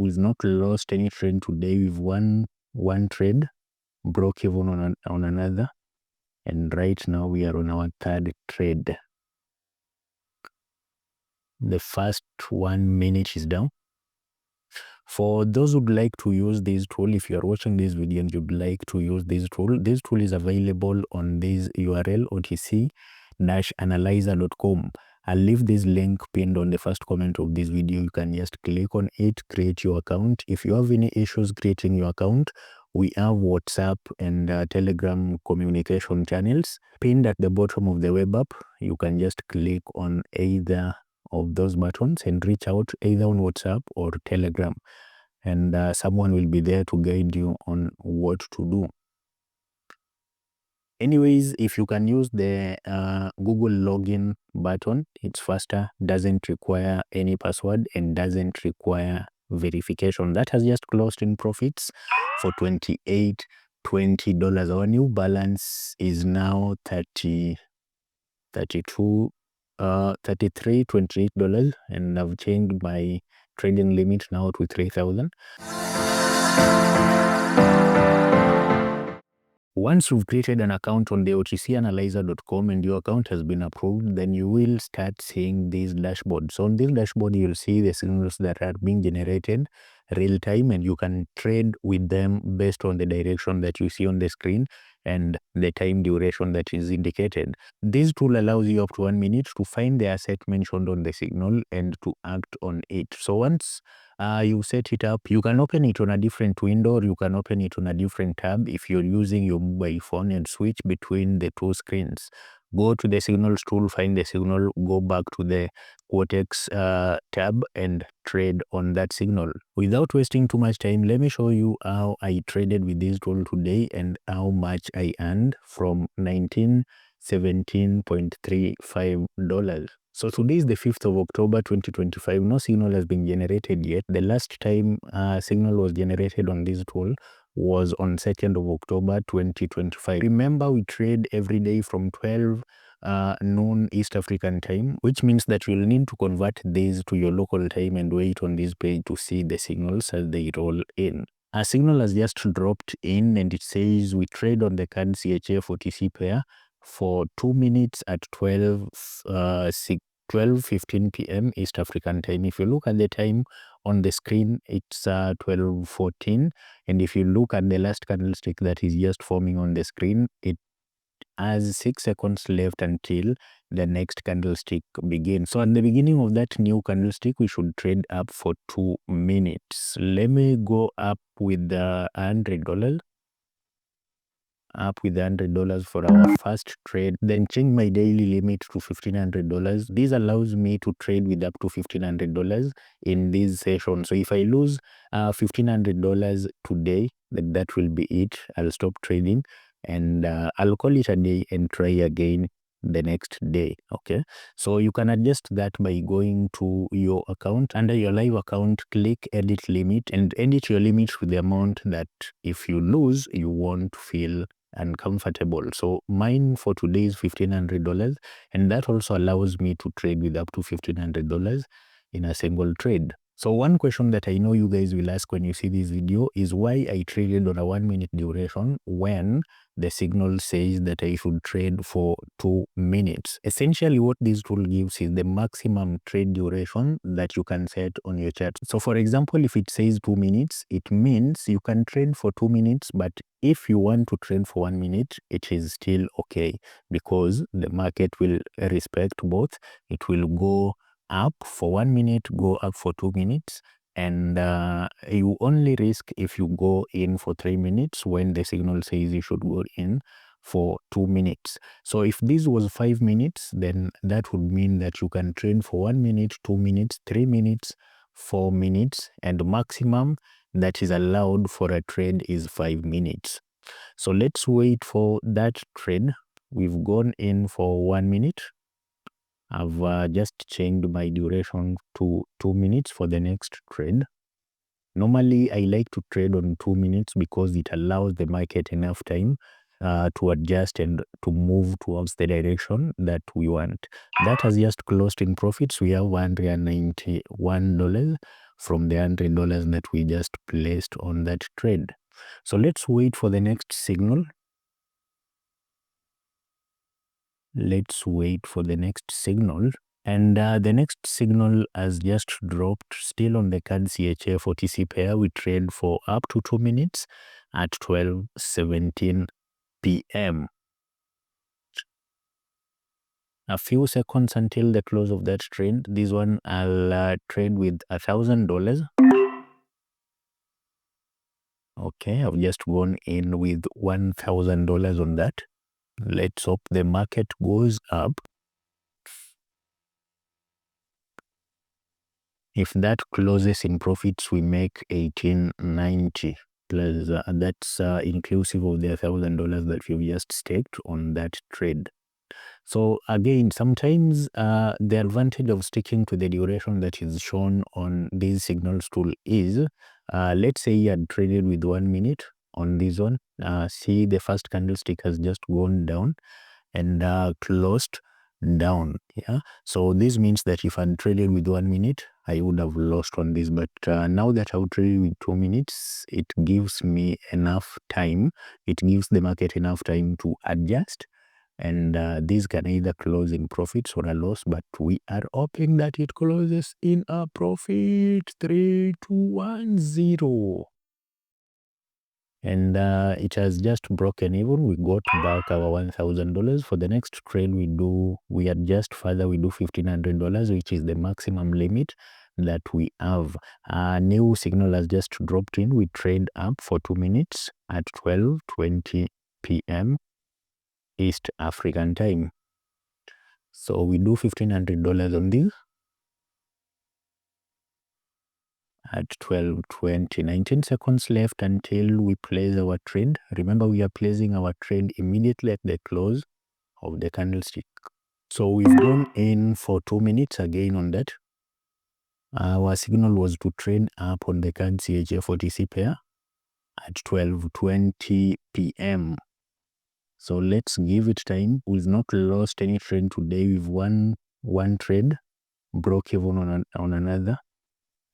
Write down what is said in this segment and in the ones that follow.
we've not lost any trade today. We've won one trade, broke even on another, and right now we are on our third trade. The first 1 minute is down. For those who'd like to use this tool, if you're watching this video and you'd like to use this tool is available on this URL, otc-analyzer.com. I'll leave this link pinned on the first comment of this video. You can just click on it, create your account. If you have any issues creating your account, we have WhatsApp and Telegram communication channels pinned at the bottom of the web app. You can just click on either of those buttons and reach out either on WhatsApp or Telegram, and someone will be there to guide you on what to do. Anyways, if you can use the Google login button, it's faster, doesn't require any password, and doesn't require verification. That has just closed in profits for $28.20. Our new balance is now $33.28, and I've changed my trading limit now to 3,000. Once you've created an account on the otcanalyzer.com and your account has been approved, then you will start seeing this dashboard. So on this dashboard, you'll see the signals that are being generated real time, and you can trade with them based on the direction that you see on the screen and the time duration that is indicated. This tool allows you up to 1 minute to find the asset mentioned on the signal and to act on it. So once you set it up, you can open it on a different window, or you can open it on a different tab if you're using your mobile phone, and switch between the two screens. Go to the signals tool, find the signal, go back to the Quotex tab and trade on that signal. Without wasting too much time, let me show you how I traded with this tool today and how much I earned from $17.35. So today is the 5th of October 2025. No signal has been generated yet. The last time signal was generated on this tool was on 2nd of October 2025. Remember, we trade every day from 12 noon East African time, which means that you'll need to convert these to your local time and wait on this page to see the signals as they roll in. A signal has just dropped in, and it says we trade on the card CHF UP pair for 2 minutes at 12:15 p.m. East African time. If you look at the time on the screen, it's 12:14, and if you look at the last candlestick that is just forming on the screen, it has 6 seconds left until the next candlestick begins. So at the beginning of that new candlestick, we should trade up for 2 minutes. Let me go up with the $100. Up with $100 for our first trade, then change my daily limit to $1,500. This allows me to trade with up to $1,500 in this session. So if I lose $1,500 today, then that will be it. I'll stop trading, and I'll call it a day and try again the next day. Okay, so you can adjust that by going to your account. Under your live account, click edit limit and edit your limit with the amount that if you lose, you won't feel uncomfortable. So mine for today is $1,500, and that also allows me to trade with up to $1,500 in a single trade. So one question that I know you guys will ask when you see this video is why I traded on a 1 minute duration when the signal says that I should trade for 2 minutes. Essentially, what this tool gives is the maximum trade duration that you can set on your chart. So for example, if it says 2 minutes, it means you can trade for 2 minutes, but if you want to trade for 1 minute, it is still okay, because the market will respect both. It will go up for 1 minute, go up for 2 minutes, and you only risk if you go in for 3 minutes when the signal says you should go in for 2 minutes. So if this was 5 minutes, then that would mean that you can trade for 1 minute, 2 minutes, 3 minutes, 4 minutes, and maximum that is allowed for a trade is 5 minutes. So let's wait for that trade. We've gone in for 1 minute. I've just changed my duration to 2 minutes for the next trade. Normally, I like to trade on 2 minutes because it allows the market enough time to adjust and to move towards the direction that we want. That has just closed in profits. We have $191 from the $100 that we just placed on that trade. So let's wait for the next signal. Let's wait for the next signal. And the next signal has just dropped, still on the CAD CHF OTC pair. We trade for up to 2 minutes at 12:17 p.m. A few seconds until the close of that trade. This one I'll trade with $1,000. Okay, I've just gone in with $1,000 on that. Let's hope the market goes up. If that closes in profits, we make $1,890 plus that's inclusive of the $1,000 that we've just staked on that trade. So again, sometimes the advantage of sticking to the duration that is shown on this signals tool is, let's say you had traded with 1 minute on this one. See, the first candlestick has just gone down and closed down. Yeah, so this means that if I traded with 1 minute, I would have lost on this, but now that I've traded with 2 minutes, it gives me enough time. It gives the market enough time to adjust, and this can either close in profits or a loss, but we are hoping that it closes in a profit. 3, 2, 1, 0. And it has just broken even. We got back our $1,000. For the next trade we adjust further, we do $1,500, which is the maximum limit that we have. A new signal has just dropped in. We trade up for 2 minutes at 12:20 p.m. East African time. So we do $1,500 on this at 12:20. 19 seconds left until we place our trade. Remember, we are placing our trade immediately at the close of the candlestick. So we've gone in for 2 minutes again on that. Our signal was to trade up on the CAD CHF OTC pair at 12:20 p.m. So let's give it time. We've not lost any trade today. We've won one trade, broke even on another,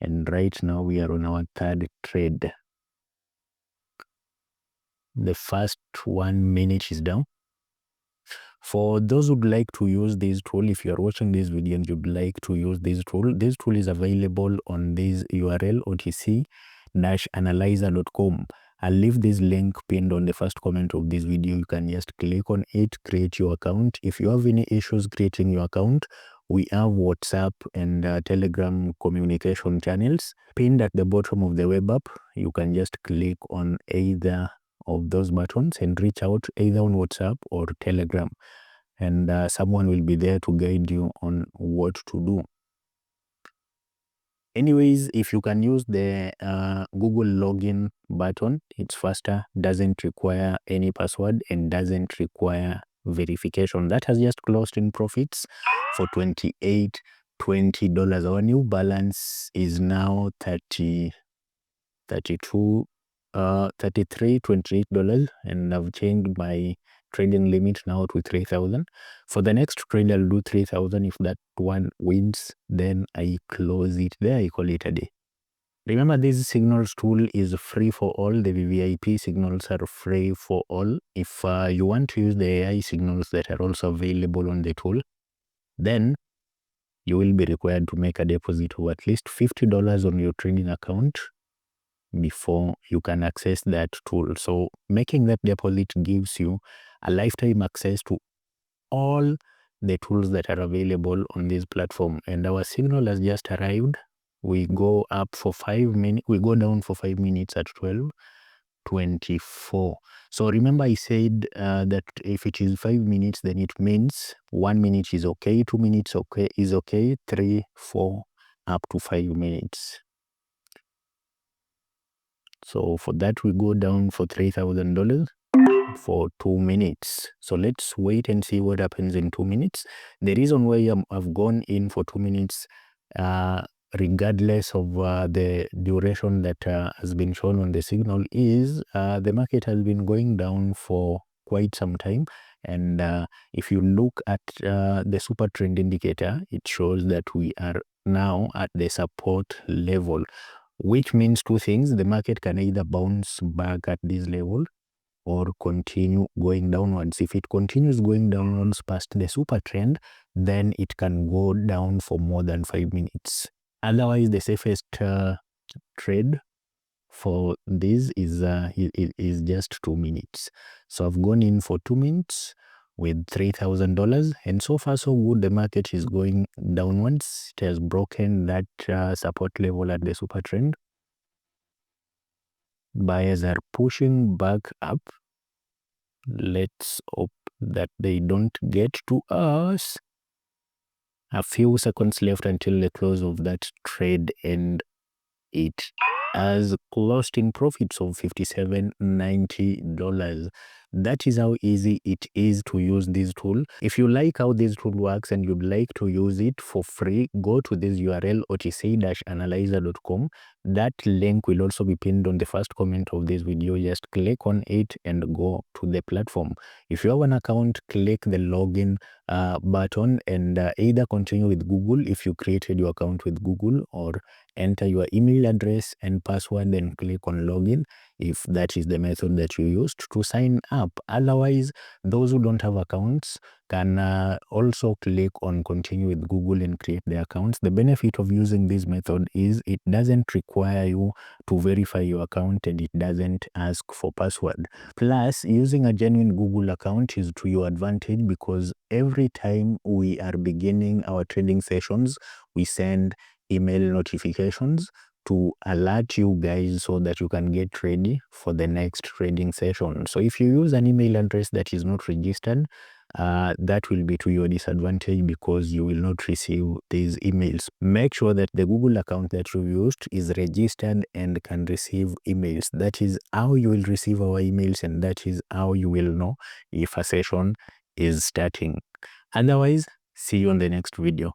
and right now we are on our third trade. The first 1 minute is down. For those who'd like to use this tool, if you're watching this video and you'd like to use this tool is available on this URL, otc-analyzer.com. I'll leave this link pinned on the first comment of this video. You can just click on it, create your account. If you have any issues creating your account, we have WhatsApp and Telegram communication channels pinned at the bottom of the web app. You can just click on either of those buttons and reach out either on WhatsApp or Telegram, and someone will be there to guide you on what to do. Anyways, if you can use the Google login button, it's faster, doesn't require any password, and doesn't require verification. That has just closed in profits for $28.20. Our new balance is now $33.28, and I've changed my trading limit now to 3,000. For the next trade, I'll do 3,000. If that one wins, then I close it there. I call it a day. Remember, this signals tool is free for all. The VVIP signals are free for all. If you want to use the AI signals that are also available on the tool, then you will be required to make a deposit of at least $50 on your trading account before you can access that tool. So making that deposit gives you a lifetime access to all the tools that are available on this platform. And our signal has just arrived. We go up for 5 minutes, we go down for 5 minutes at 12:24. So remember, I said that if it is 5 minutes, then it means 1 minute is okay, 2 minutes is okay, 3, 4, up to 5 minutes. So for that, we go down for $3,000 for 2 minutes. So let's wait and see what happens in 2 minutes. The reason why I've gone in for 2 minutes, regardless of the duration that has been shown on the signal, is the market has been going down for quite some time. And if you look at the super trend indicator, it shows that we are now at the support level, which means two things. The market can either bounce back at this level or continue going downwards. If it continues going downwards past the super trend, then it can go down for more than 5 minutes. Otherwise, the safest trade for this is just 2 minutes. So I've gone in for 2 minutes with $3,000, and so far so good. The market is going downwards. It has broken that support level at the super trend. Buyers are pushing back up. Let's hope that they don't get to us. A few seconds left until the close of that trade, and it has closed in profits of $57.90. That is how easy it is to use this tool. If you like how this tool works and you'd like to use it for free, go to this URL, otc-analyzer.com. That link will also be pinned on the first comment of this video. Just click on it and go to the platform. If you have an account, click the login button and either continue with Google if you created your account with Google, or enter your email address and password and click on login if that is the method that you used to sign up. Otherwise, those who don't have accounts can also click on continue with Google and create their accounts. The benefit of using this method is it doesn't require you to verify your account and it doesn't ask for password. Plus, using a genuine Google account is to your advantage, because every time we are beginning our trading sessions, we send email notifications to alert you guys so that you can get ready for the next trading session. So if you use an email address that is not registered, that will be to your disadvantage, because you will not receive these emails. Make sure that the Google account that you used is registered and can receive emails. That is how you will receive our emails, and that is how you will know if a session is starting. Otherwise, see you on the next video.